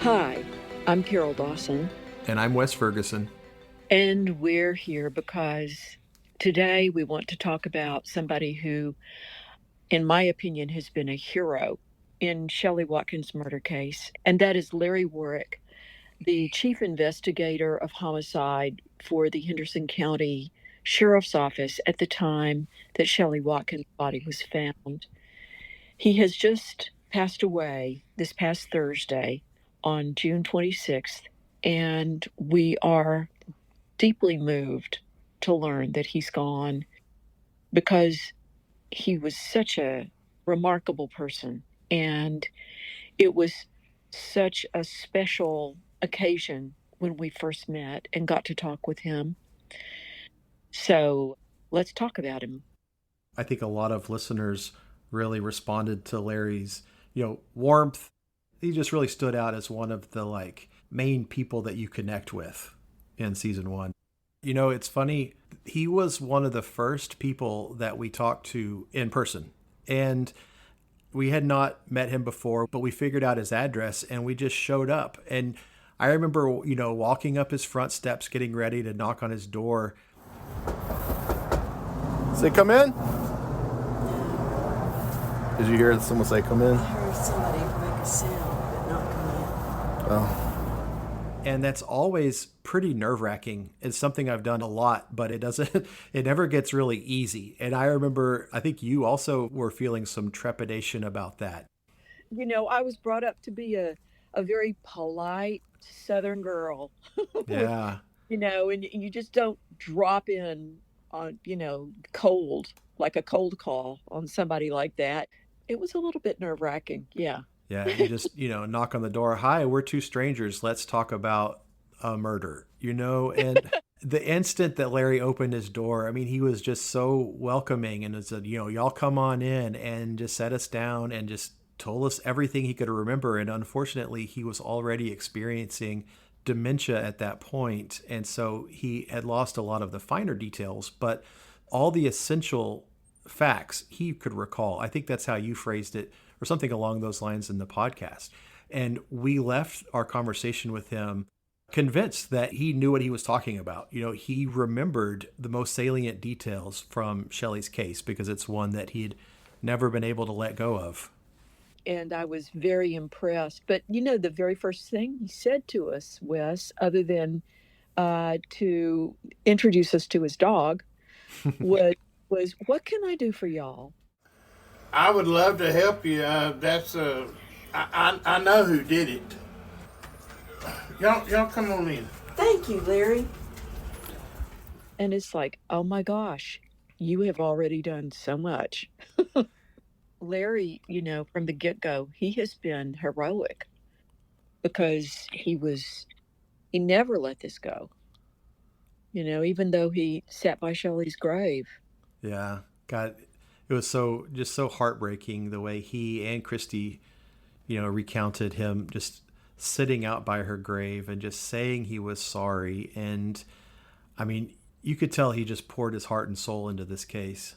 Hi, I'm Carol Dawson, And I'm Wes Ferguson. and we're here because today we want to talk about somebody who, in my opinion, has been a hero in Shelley Watkins' murder case, and that is Larry Warwick, the chief investigator of homicide for the Henderson County Sheriff's Office at the time that Shelley Watkins' body was found. He has just passed away this past Thursday on June 26th, and we are deeply moved to learn that he's gone because he was such a remarkable person. And it was such a special occasion when we first met and got to talk with him. So let's talk about him. I think a lot of listeners really responded to Larry's, warmth. He just really stood out as one of the main people that you connect with in season 1. It's funny, he was one of the first people that we talked to in person. And we had not met him before, but we figured out his address and we just showed up. And I remember, walking up his front steps, getting ready to knock on his door. Say, come in. Did you hear someone say, come in? I heard somebody make a sound, but not come in. Oh. And that's always pretty nerve-wracking. It's something I've done a lot, but it never gets really easy. And I remember, I think you also were feeling some trepidation about that. I was brought up to be a very polite Southern girl with, Yeah. and you just don't drop in on, cold, like a cold call on somebody like that. It was a little bit nerve wracking. Yeah. Yeah. You just, knock on the door. Hi, we're two strangers. Let's talk about a murder, and the instant that Larry opened his door, I mean, he was just so welcoming and said, y'all come on in, and just set us down and just told us everything he could remember. And unfortunately, he was already experiencing dementia at that point. And so he had lost a lot of the finer details, but all the essential facts he could recall. I think that's how you phrased it, or something along those lines in the podcast. And we left our conversation with him convinced that he knew what he was talking about. He remembered the most salient details from Shelley's case because it's one that he'd never been able to let go of. And I was very impressed. But, the very first thing he said to us, Wes, other than to introduce us to his dog, was, what can I do for y'all? I would love to help you. I know who did it. Y'all come on in. Thank you, Larry. And it's like, oh my gosh, you have already done so much. Larry, from the get go, he has been heroic because he never let this go, even though he sat by Shelley's grave. Yeah. God, it was so heartbreaking the way he and Christy, recounted him just sitting out by her grave and just saying he was sorry. And I mean, you could tell he just poured his heart and soul into this case.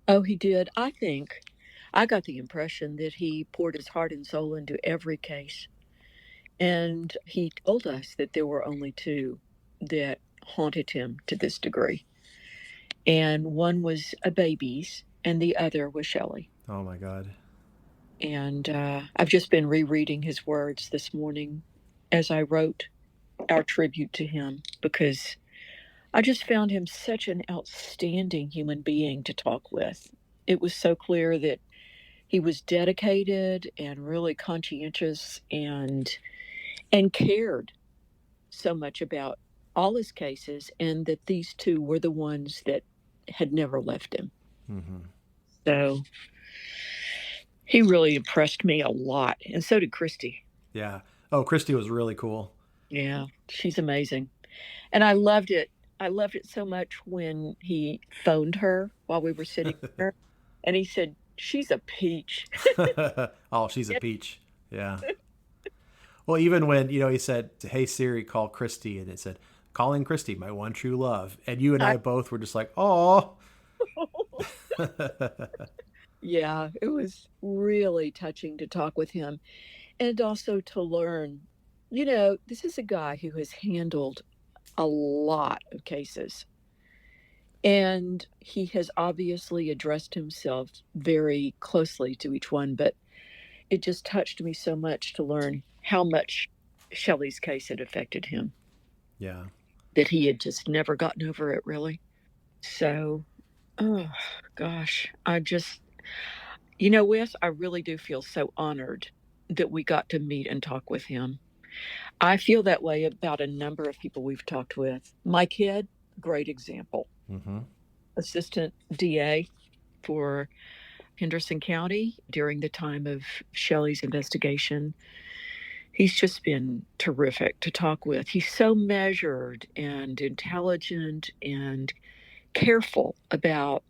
Oh, he did. I got the impression that he poured his heart and soul into every case. And he told us that there were only two that haunted him to this degree. And one was a baby's, and the other was Shelley. Oh my God. And I've just been rereading his words this morning as I wrote our tribute to him because I just found him such an outstanding human being to talk with. It was so clear that he was dedicated and really conscientious and cared so much about all his cases, and that these two were the ones that had never left him. Mm-hmm. So he really impressed me a lot, and so did Christy. Yeah. Oh, Christy was really cool. Yeah, she's amazing. And I loved it. I loved it so much when he phoned her while we were sitting there, and he said, "She's a peach." Oh, she's a peach. Yeah. Well, even when, he said, "Hey Siri, call Christy," and it said, "Calling Christy, my one true love." And you and I, I both were just like, "Oh." yeah, it was really touching to talk with him and also to learn This is a guy who has handled a lot of cases, and he has obviously addressed himself very closely to each one, but it just touched me so much to learn how much Shelley's case had affected him, Yeah. that he had just never gotten over it, really. So, oh gosh, Wes, I really do feel so honored that we got to meet and talk with him. I feel that way about a number of people we've talked with. My kid, great example. Mm-hmm. Assistant DA for Henderson County during the time of Shelley's investigation. He's just been terrific to talk with. He's so measured and intelligent and careful about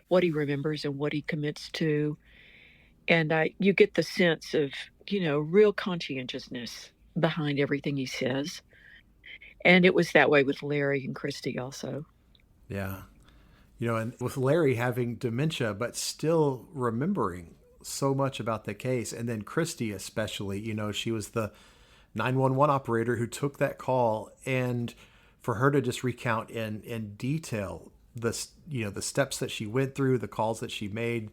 what he remembers and what he commits to. And you get the sense of, real conscientiousness behind everything he says. And it was that way with Larry and Christy also. Yeah. And with Larry having dementia, but still remembering so much about the case. And then Christy, especially, she was the 911 operator who took that call. And for her to just recount in detail the steps that she went through, the calls that she made.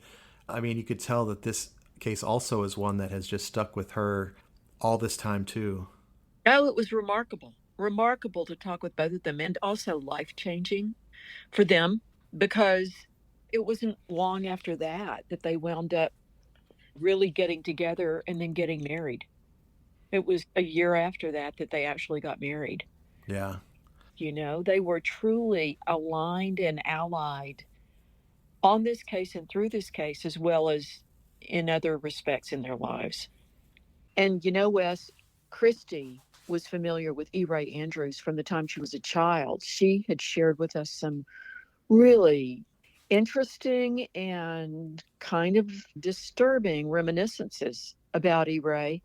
I mean, you could tell that this case also is one that has just stuck with her all this time, too. Oh, it was remarkable. Remarkable to talk with both of them, and also life changing for them, because it wasn't long after that they wound up really getting together and then getting married. It was a year after that they actually got married. Yeah. They were truly aligned and allied on this case and through this case, as well as in other respects in their lives. And Wes, Christy was familiar with E. Ray Andrews from the time she was a child. She had shared with us some really interesting and kind of disturbing reminiscences about E. Ray,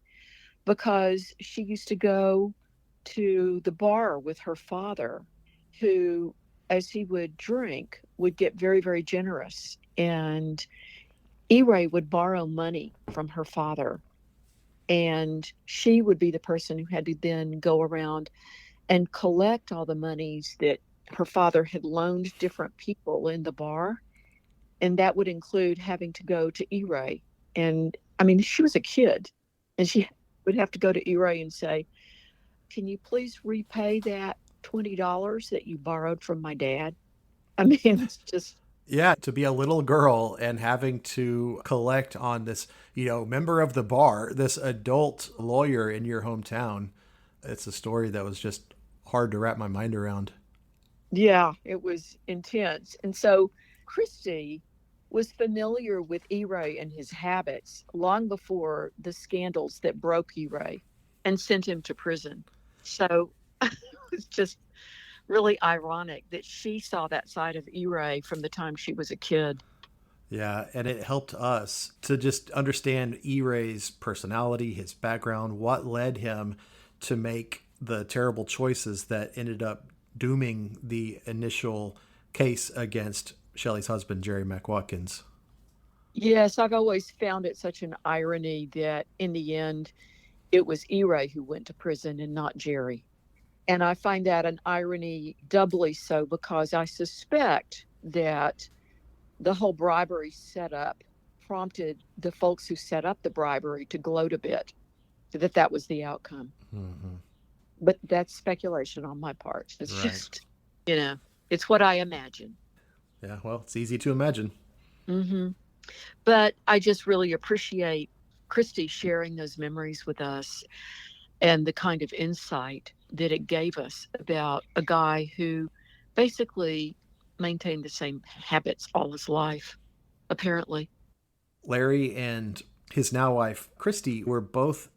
because she used to go to the bar with her father, who, as he would drink, would get very, very generous. And E. Ray would borrow money from her father, and she would be the person who had to then go around and collect all the monies that her father had loaned different people in the bar. And that would include having to go to E-Ray. And I mean, she was a kid, and she would have to go to E-Ray and say, "Can you please repay that $20 that you borrowed from my dad?" I mean, it's just, Yeah, to be a little girl and having to collect on this, member of the bar, this adult lawyer in your hometown. It's a story that was just hard to wrap my mind around. yeah, it was intense. And so Christy was familiar with E-Ray and his habits long before the scandals that broke E-Ray and sent him to prison. So it's just really ironic that she saw that side of E-Ray from the time she was a kid. Yeah, and it helped us to just understand E-Ray's personality, his background, what led him to make the terrible choices that ended up dooming the initial case against Shelley's husband, Jerry McWatkins. Yes, I've always found it such an irony that in the end, it was E-Ray who went to prison and not Jerry. And I find that an irony doubly so because I suspect that the whole bribery setup prompted the folks who set up the bribery to gloat a bit, that was the outcome. Mm-hmm. But that's speculation on my part. It's Right. just, you know, it's what I imagine. Yeah, well, it's easy to imagine. Hmm. But I just really appreciate Christy sharing those memories with us and the kind of insight that it gave us about a guy who basically maintained the same habits all his life, apparently. Larry and his now wife, Christy, were both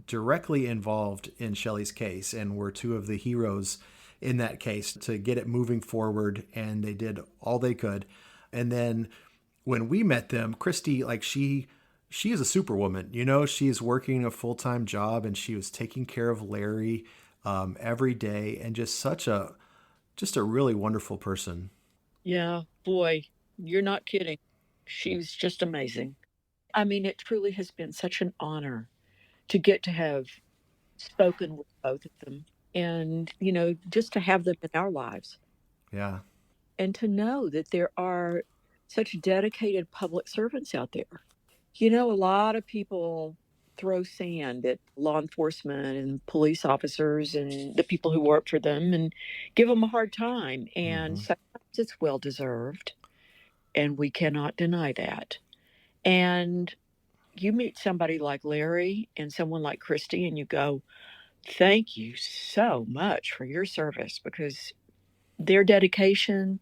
directly involved in Shelley's case and were two of the heroes in that case to get it moving forward. And they did all they could. And then when we met them, Christy, like she is a superwoman. She's working a full-time job and she was taking care of Larry every day, and just a really wonderful person. Yeah, boy, you're not kidding. She's just amazing. I mean, it truly has been such an honor to get to have spoken with both of them and, just to have them in our lives Yeah. and to know that there are such dedicated public servants out there. A lot of people throw sand at law enforcement and police officers and the people who work for them and give them a hard time. And Hmm. sometimes it's well deserved, and we cannot deny that. And you meet somebody like Larry and someone like Christy, and you go, thank you so much for your service, because their dedication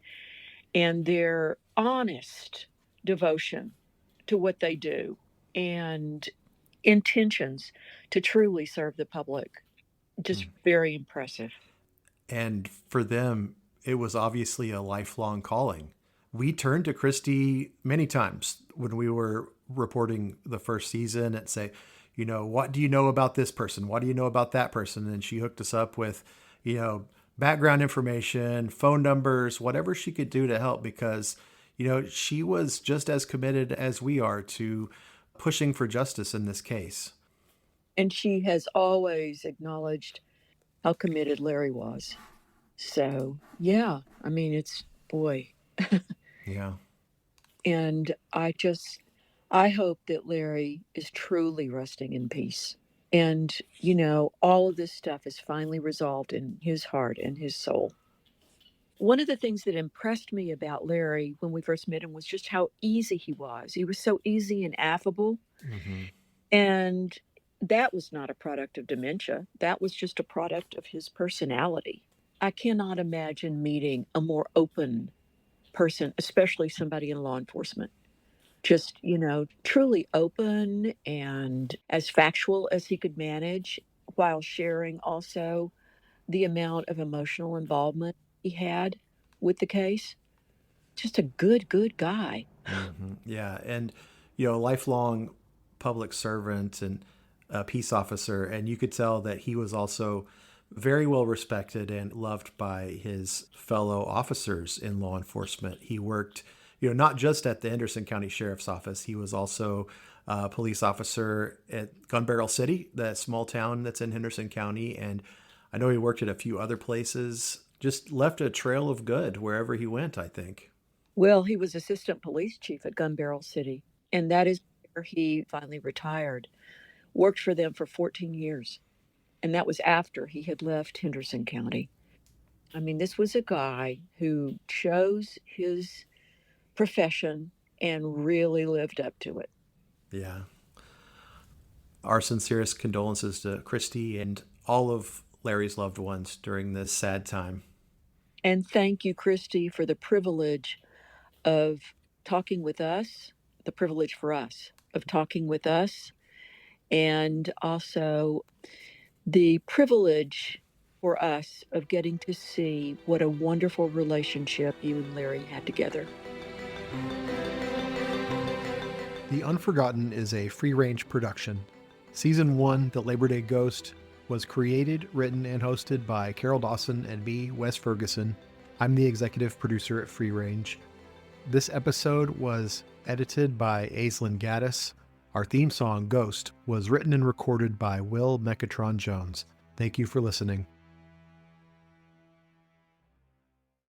and their honest devotion to what they do and intentions to truly serve the public, just very impressive. And for them, it was obviously a lifelong calling. We turned to Christy many times when we were reporting the first season and say, what do you know about this person? What do you know about that person? And she hooked us up with, background information, phone numbers, whatever she could do to help, because, she was just as committed as we are to pushing for justice in this case. And she has always acknowledged how committed Larry was. So, yeah, I mean, it's boy. Yeah. And I hope that Larry is truly resting in peace. And, all of this stuff is finally resolved in his heart and his soul. One of the things that impressed me about Larry when we first met him was just how easy he was. He was so easy and affable. Hmm. And that was not a product of dementia, that was just a product of his personality. I cannot imagine meeting a more open person, especially somebody in law enforcement. Just, truly open and as factual as he could manage, while sharing also the amount of emotional involvement he had with the case. Just a good, good guy. Hmm. Yeah. And, lifelong public servant and a peace officer. And you could tell that he was also very well respected and loved by his fellow officers in law enforcement. He worked, not just at the Henderson County Sheriff's Office, he was also a police officer at Gun Barrel City, that small town that's in Henderson County. And I know he worked at a few other places, just left a trail of good wherever he went, I think. Well, he was assistant police chief at Gun Barrel City, and that is where he finally retired. Worked for them for 14 years, and that was after he had left Henderson County. I mean, this was a guy who chose his profession and really lived up to it. Yeah. Our sincerest condolences to Christy and all of Larry's loved ones during this sad time. And thank you, Christy, for the privilege of talking with us, the privilege for us of talking with us, and also the privilege for us of getting to see what a wonderful relationship you and Larry had together. The Unforgotten is a free-range production. Season 1, The Labor Day Ghost, was created, written, and hosted by Carol Dawson and me, Wes Ferguson. I'm the executive producer at Free Range. This episode was edited by Aislinn Gaddis. Our theme song, Ghost, was written and recorded by Will Mechatron Jones. Thank you for listening.